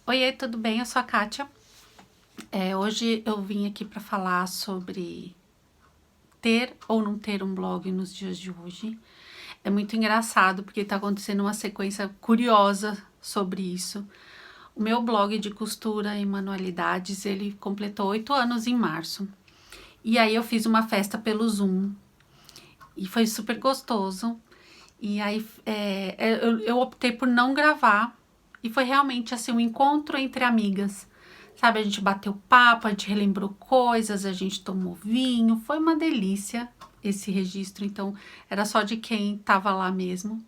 Oiê, tudo bem? Eu sou a Kátia. Hoje eu vim aqui para falar sobre ter ou não ter um blog nos dias de hoje. É muito engraçado porque está acontecendo uma sequência curiosa sobre isso. O meu blog de costura e manualidades, ele completou 8 anos em março. E aí eu fiz uma festa pelo Zoom e foi super gostoso. E aí eu optei por não gravar e foi realmente assim um encontro entre amigas. Sabe, a gente bateu papo, a gente relembrou coisas, a gente tomou vinho, foi uma delícia esse registro, então era só de quem tava lá mesmo.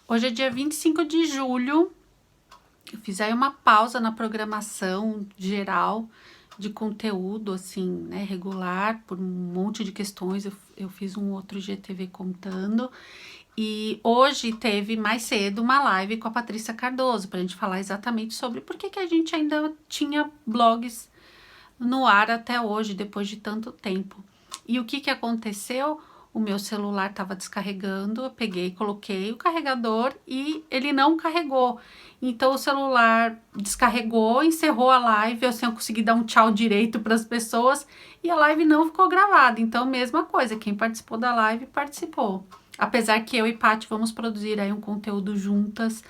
Hoje é dia 25 de julho, eu fiz aí uma pausa na programação geral de conteúdo, assim, né, regular, por um monte de questões, eu fiz um outro GTV contando, e hoje teve mais cedo uma live com a Patrícia Cardoso, pra gente falar exatamente sobre por que a gente ainda tinha blogs no ar até hoje, depois de tanto tempo. E o que aconteceu? O meu celular estava descarregando, eu peguei, coloquei o carregador e ele não carregou. Então o celular descarregou, encerrou a live, eu sem conseguir dar um tchau direito para as pessoas e a live não ficou gravada. Então, mesma coisa, quem participou da live participou. Apesar que eu e Paty vamos produzir aí um conteúdo juntas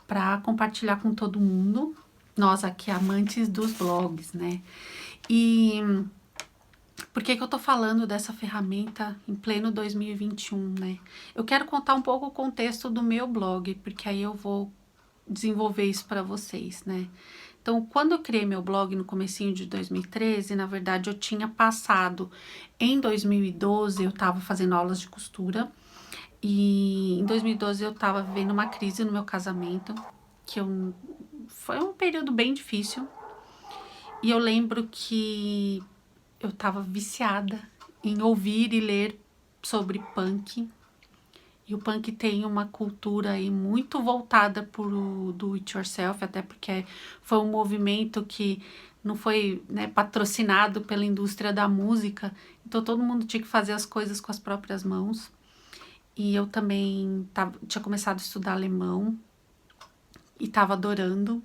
para compartilhar com todo mundo. Nós aqui amantes dos blogs, né? E por que eu tô falando dessa ferramenta em pleno 2021, né? Eu quero contar um pouco o contexto do meu blog, porque aí eu vou desenvolver isso para vocês, né? Então, quando eu criei meu blog no comecinho de 2013, na verdade eu tinha passado em 2012, eu tava fazendo aulas de costura e em 2012 eu tava vivendo uma crise no meu casamento, foi um período bem difícil. E eu lembro que eu tava viciada em ouvir e ler sobre punk. E o punk tem uma cultura aí muito voltada pro do it yourself, até porque foi um movimento que não foi, né, patrocinado pela indústria da música, então todo mundo tinha que fazer as coisas com as próprias mãos. E eu também tinha começado a estudar alemão e tava adorando.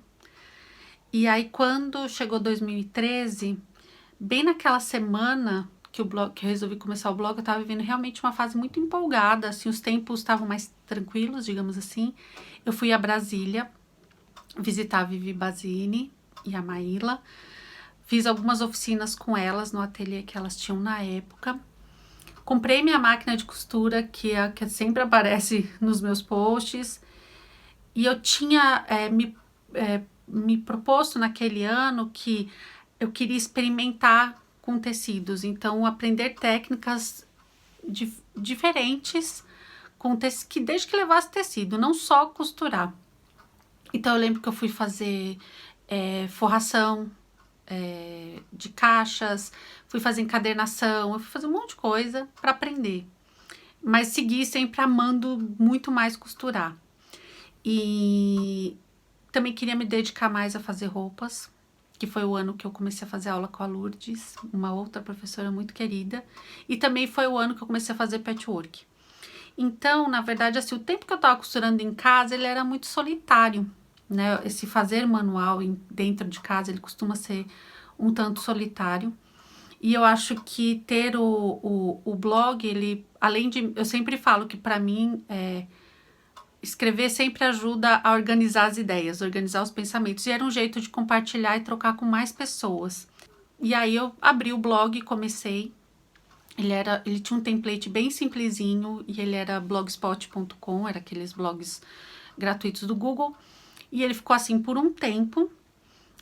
E aí quando chegou 2013, bem naquela semana que que eu resolvi começar o blog, eu tava vivendo realmente uma fase muito empolgada, assim, os tempos estavam mais tranquilos, digamos assim. Eu fui a Brasília visitar a Vivi Basini e a Maíla. Fiz algumas oficinas com elas no ateliê que elas tinham na época. Comprei minha máquina de costura, que é a que sempre aparece nos meus posts. E eu tinha me proposto naquele ano que eu queria experimentar com tecidos, então aprender técnicas diferentes com que desde que levasse tecido, não só costurar. Então eu lembro que eu fui fazer forração de caixas, fui fazer encadernação, eu fui fazer um monte de coisa para aprender, mas segui sempre amando muito mais costurar. E também queria me dedicar mais a fazer roupas, que foi o ano que eu comecei a fazer aula com a Lourdes, uma outra professora muito querida, e também foi o ano que eu comecei a fazer patchwork. Então, na verdade, assim, o tempo que eu tava costurando em casa, ele era muito solitário, né? Esse fazer manual dentro de casa, ele costuma ser um tanto solitário. E eu acho que ter o blog, ele, além de... Eu sempre falo que para mim, escrever sempre ajuda a organizar as ideias, organizar os pensamentos. E era um jeito de compartilhar e trocar com mais pessoas. E aí eu abri o blog e comecei. Ele tinha um template bem simplesinho e ele era blogspot.com, era aqueles blogs gratuitos do Google. E ele ficou assim por um tempo.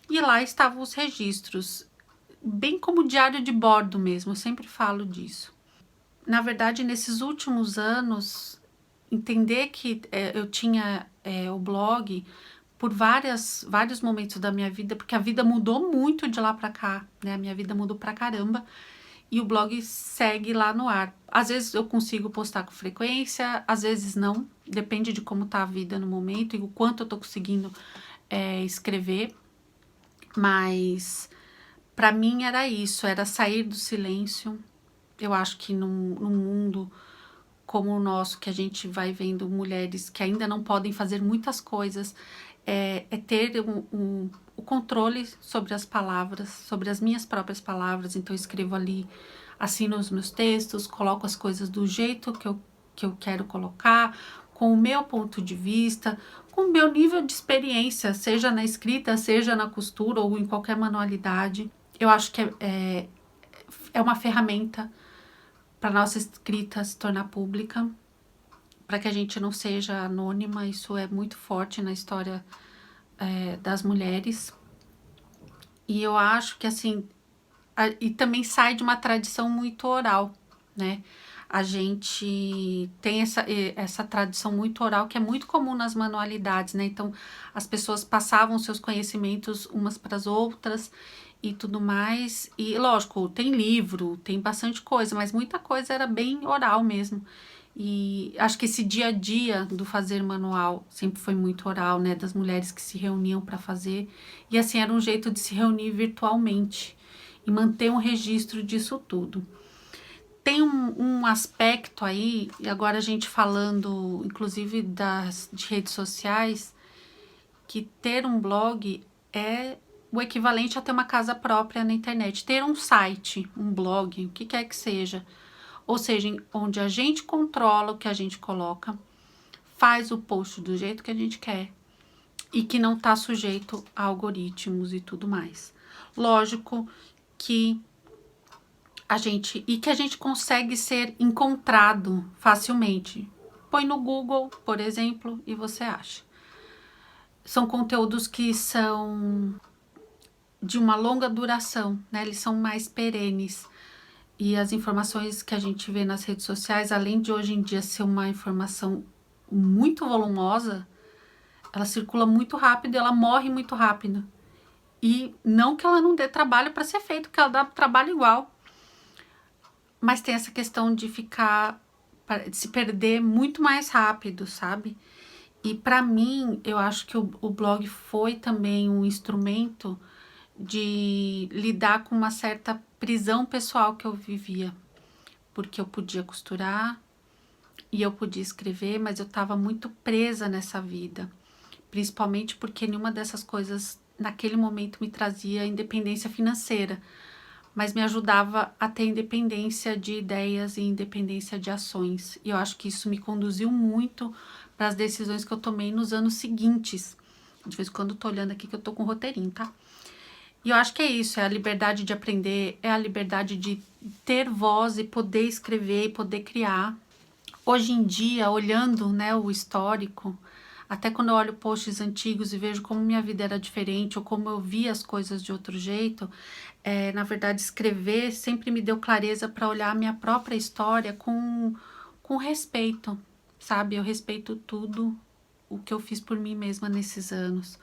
E lá estavam os registros, bem como diário de bordo mesmo, eu sempre falo disso. Na verdade, nesses últimos anos, entender que eu tinha o blog por vários momentos da minha vida, porque a vida mudou muito de lá pra cá, né? A minha vida mudou pra caramba e o blog segue lá no ar. Às vezes eu consigo postar com frequência, às vezes não, depende de como tá a vida no momento e o quanto eu tô conseguindo escrever, mas pra mim era isso, era sair do silêncio. Eu acho que num mundo como o nosso, que a gente vai vendo mulheres que ainda não podem fazer muitas coisas, é ter o controle sobre as palavras, sobre as minhas próprias palavras. Então eu escrevo ali, assino os meus textos, coloco as coisas do jeito que eu quero colocar, com o meu ponto de vista, com o meu nível de experiência, seja na escrita, seja na costura ou em qualquer manualidade. Eu acho que é uma ferramenta para nossa escrita se tornar pública, para que a gente não seja anônima. Isso é muito forte na história das mulheres. E eu acho que assim, e também sai de uma tradição muito oral, né? A gente tem essa tradição muito oral que é muito comum nas manualidades, né? Então, as pessoas passavam seus conhecimentos umas para as outras e tudo mais. E, lógico, tem livro, tem bastante coisa, mas muita coisa era bem oral mesmo. E acho que esse dia a dia do fazer manual sempre foi muito oral, né? Das mulheres que se reuniam para fazer. E assim, era um jeito de se reunir virtualmente e manter um registro disso tudo. Tem um aspecto aí, e agora a gente falando, inclusive, de redes sociais, que ter um blog é o equivalente a ter uma casa própria na internet. Ter um site, um blog, o que quer que seja. Ou seja, onde a gente controla o que a gente coloca, faz o post do jeito que a gente quer e que não está sujeito a algoritmos e tudo mais. Lógico que a gente consegue ser encontrado facilmente. Põe no Google, por exemplo, e você acha. São conteúdos que são de uma longa duração, né? Eles são mais perenes. E as informações que a gente vê nas redes sociais, além de hoje em dia ser uma informação muito volumosa, ela circula muito rápido e ela morre muito rápido. E não que ela não dê trabalho para ser feito, porque ela dá trabalho igual. Mas tem essa questão de de se perder muito mais rápido, sabe? E para mim, eu acho que o blog foi também um instrumento de lidar com uma certa prisão pessoal que eu vivia. Porque eu podia costurar e eu podia escrever, mas eu estava muito presa nessa vida. Principalmente porque nenhuma dessas coisas, naquele momento, me trazia independência financeira, mas me ajudava a ter independência de ideias e independência de ações. E eu acho que isso me conduziu muito para as decisões que eu tomei nos anos seguintes. De vez em quando eu tô olhando aqui que eu tô com o roteirinho, tá? E eu acho que é isso, é a liberdade de aprender, é a liberdade de ter voz e poder escrever e poder criar. Hoje em dia, olhando, né, o histórico, até quando eu olho posts antigos e vejo como minha vida era diferente ou como eu via as coisas de outro jeito, na verdade, escrever sempre me deu clareza para olhar a minha própria história com respeito, sabe? Eu respeito tudo o que eu fiz por mim mesma nesses anos.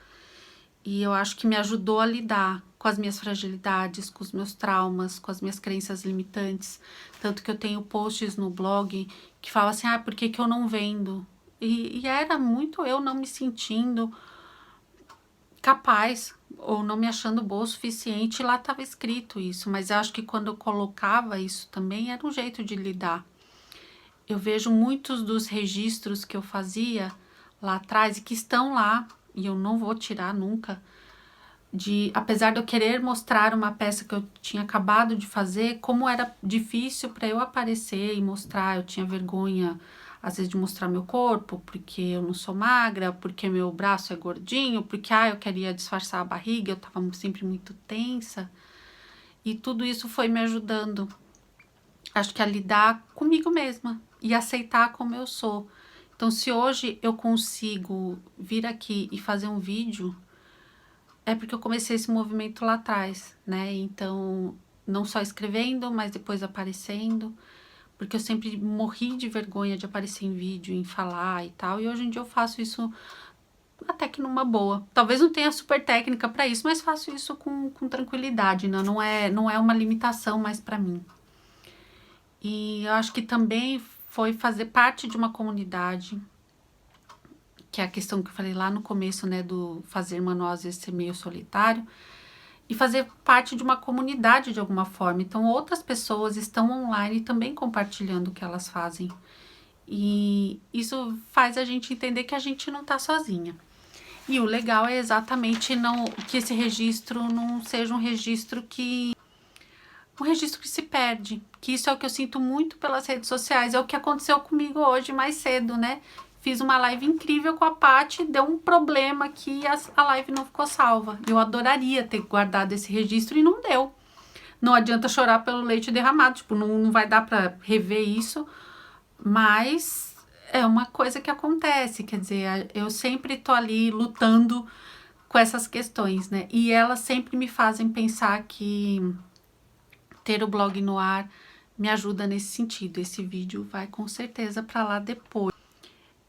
E eu acho que me ajudou a lidar com as minhas fragilidades, com os meus traumas, com as minhas crenças limitantes. Tanto que eu tenho posts no blog que falam assim, por que eu não vendo? E era muito eu não me sentindo capaz ou não me achando boa o suficiente, e lá estava escrito isso, mas eu acho que quando eu colocava isso também era um jeito de lidar. Eu vejo muitos dos registros que eu fazia lá atrás e que estão lá, e eu não vou tirar nunca, apesar de eu querer mostrar uma peça que eu tinha acabado de fazer, como era difícil para eu aparecer e mostrar. Eu tinha vergonha às vezes de mostrar meu corpo, porque eu não sou magra, porque meu braço é gordinho, porque eu queria disfarçar a barriga, eu tava sempre muito tensa. E tudo isso foi me ajudando, acho que a lidar comigo mesma e aceitar como eu sou. Então, se hoje eu consigo vir aqui e fazer um vídeo, é porque eu comecei esse movimento lá atrás, né? Então, não só escrevendo, mas depois aparecendo, porque eu sempre morri de vergonha de aparecer em vídeo, em falar e tal, e hoje em dia eu faço isso até que numa boa. Talvez não tenha super técnica para isso, mas faço isso com tranquilidade, né? Não é uma limitação mais para mim. E eu acho que também foi fazer parte de uma comunidade, que é a questão que eu falei lá no começo, né, do fazer manual às vezes ser meio solitário, e fazer parte de uma comunidade de alguma forma. Então, outras pessoas estão online também compartilhando o que elas fazem. E isso faz a gente entender que a gente não tá sozinha. E o legal é exatamente não, que esse registro não seja um registro que se perde, que isso é o que eu sinto muito pelas redes sociais, é o que aconteceu comigo hoje mais cedo, né? Fiz uma live incrível com a Paty, deu um problema que a live não ficou salva. Eu adoraria ter guardado esse registro e não deu. Não adianta chorar pelo leite derramado, tipo, não vai dar pra rever isso, mas é uma coisa que acontece, quer dizer, eu sempre tô ali lutando com essas questões, né? E elas sempre me fazem pensar que ter o blog no ar me ajuda nesse sentido. Esse vídeo vai com certeza para lá depois.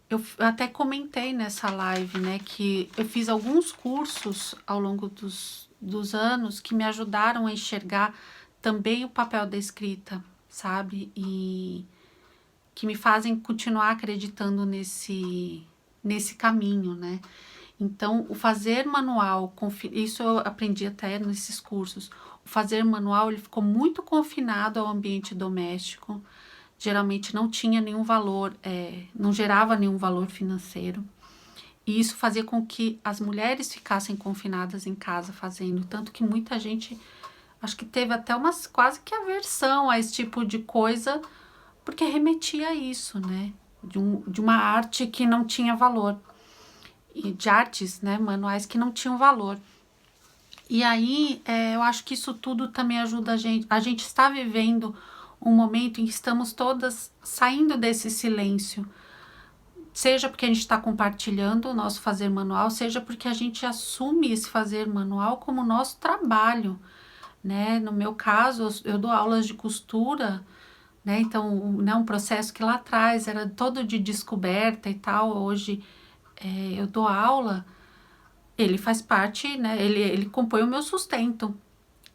Eu até comentei nessa live, né, que eu fiz alguns cursos ao longo dos anos que me ajudaram a enxergar também o papel da escrita, sabe? E que me fazem continuar acreditando nesse caminho, né? Então, o fazer manual, isso eu aprendi até nesses cursos, o fazer manual ele ficou muito confinado ao ambiente doméstico, geralmente não tinha nenhum valor, não gerava nenhum valor financeiro, e isso fazia com que as mulheres ficassem confinadas em casa fazendo, tanto que muita gente, acho que teve até quase que aversão a esse tipo de coisa, porque remetia a isso, né, de uma arte que não tinha valor. E de artes, né, manuais que não tinham valor. E aí, eu acho que isso tudo também ajuda a gente. A gente está vivendo um momento em que estamos todas saindo desse silêncio. Seja porque a gente está compartilhando o nosso fazer manual, seja porque a gente assume esse fazer manual como nosso trabalho, né? No meu caso, eu dou aulas de costura, né? Então, né, um processo que lá atrás era todo de descoberta e tal, hoje eu dou aula, ele faz parte, né, ele compõe o meu sustento,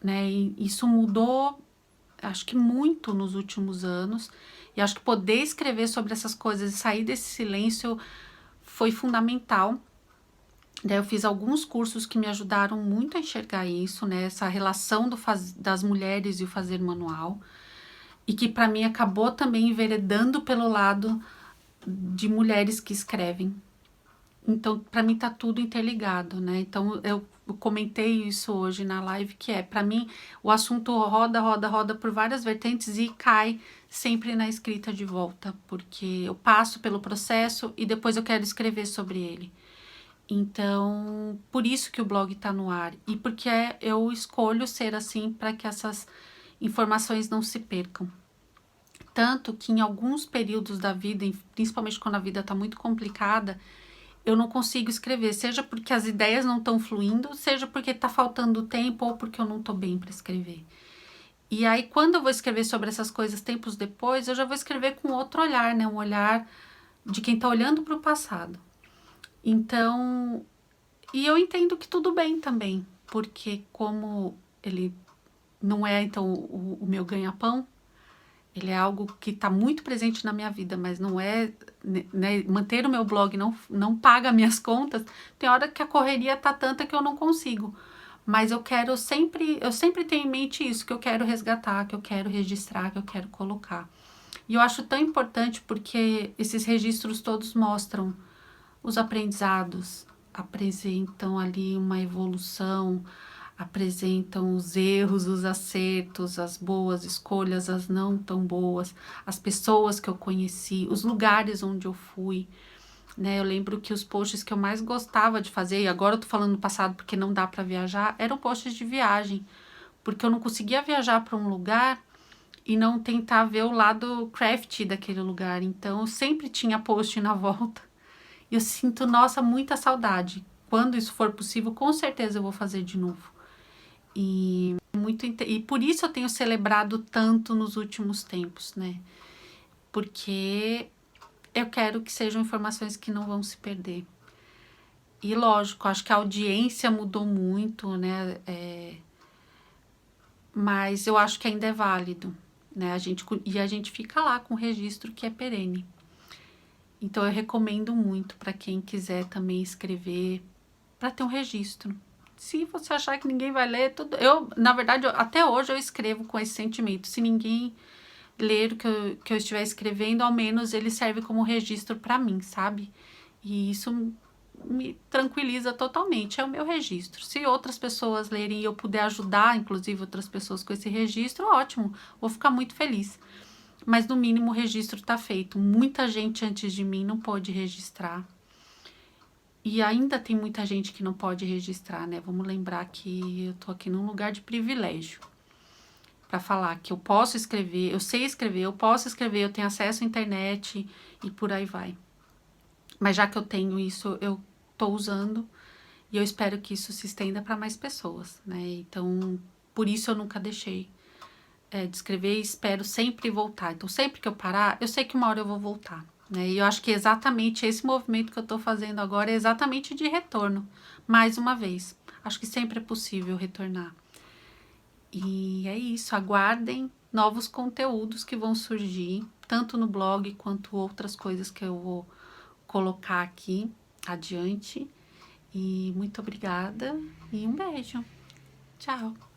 né, e isso mudou, acho que muito nos últimos anos, e acho que poder escrever sobre essas coisas e sair desse silêncio foi fundamental, né, eu fiz alguns cursos que me ajudaram muito a enxergar isso, né, essa relação das mulheres e o fazer manual, e que para mim acabou também enveredando pelo lado de mulheres que escrevem. Então, para mim tá tudo interligado, né? Então, eu comentei isso hoje na live, que para mim, o assunto roda por várias vertentes e cai sempre na escrita de volta, porque eu passo pelo processo e depois eu quero escrever sobre ele. Então, por isso que o blog tá no ar e porque eu escolho ser assim para que essas informações não se percam. Tanto que em alguns períodos da vida, principalmente quando a vida tá muito complicada, eu não consigo escrever, seja porque as ideias não estão fluindo, seja porque tá faltando tempo ou porque eu não tô bem para escrever. E aí, quando eu vou escrever sobre essas coisas tempos depois, eu já vou escrever com outro olhar, né? Um olhar de quem tá olhando para o passado. Então, e eu entendo que tudo bem também, porque como ele não é, então, o meu ganha-pão, ele é algo que está muito presente na minha vida, mas não é, né, manter o meu blog não paga minhas contas. Tem hora que a correria tá tanta que eu não consigo. Mas eu sempre tenho em mente isso, que eu quero resgatar, que eu quero registrar, que eu quero colocar. E eu acho tão importante porque esses registros todos mostram os aprendizados, apresentam ali uma evolução, apresentam os erros, os acertos, as boas escolhas, as não tão boas, as pessoas que eu conheci, os lugares onde eu fui, né? Eu lembro que os posts que eu mais gostava de fazer, e agora eu tô falando no passado porque não dá para viajar, eram posts de viagem, porque eu não conseguia viajar para um lugar e não tentar ver o lado crafty daquele lugar, então eu sempre tinha post na volta. E eu sinto, nossa, muita saudade. Quando isso for possível, com certeza eu vou fazer de novo. E por isso eu tenho celebrado tanto nos últimos tempos, né? Porque eu quero que sejam informações que não vão se perder. E lógico, acho que a audiência mudou muito, né? Mas eu acho que ainda é válido, né? A gente fica lá com o registro que é perene. Então eu recomendo muito para quem quiser também escrever, para ter um registro. Se você achar que ninguém vai ler, tudo. Na verdade, até hoje eu escrevo com esse sentimento. Se ninguém ler o que eu estiver escrevendo, ao menos ele serve como registro para mim, sabe? E isso me tranquiliza totalmente, é o meu registro. Se outras pessoas lerem e eu puder ajudar, inclusive outras pessoas com esse registro, ótimo, vou ficar muito feliz. Mas no mínimo o registro está feito. Muita gente antes de mim não pôde registrar. E ainda tem muita gente que não pode registrar, né? Vamos lembrar que eu tô aqui num lugar de privilégio. Para falar que eu posso escrever, eu sei escrever, eu posso escrever, eu tenho acesso à internet e por aí vai. Mas já que eu tenho isso, eu tô usando e eu espero que isso se estenda para mais pessoas, né? Então, por isso eu nunca deixei de escrever e espero sempre voltar. Então, sempre que eu parar, eu sei que uma hora eu vou voltar, né? E eu acho que exatamente esse movimento que eu tô fazendo agora é exatamente de retorno, mais uma vez. Acho que sempre é possível retornar. E é isso, aguardem novos conteúdos que vão surgir, tanto no blog quanto outras coisas que eu vou colocar aqui adiante. E muito obrigada e um beijo. Tchau!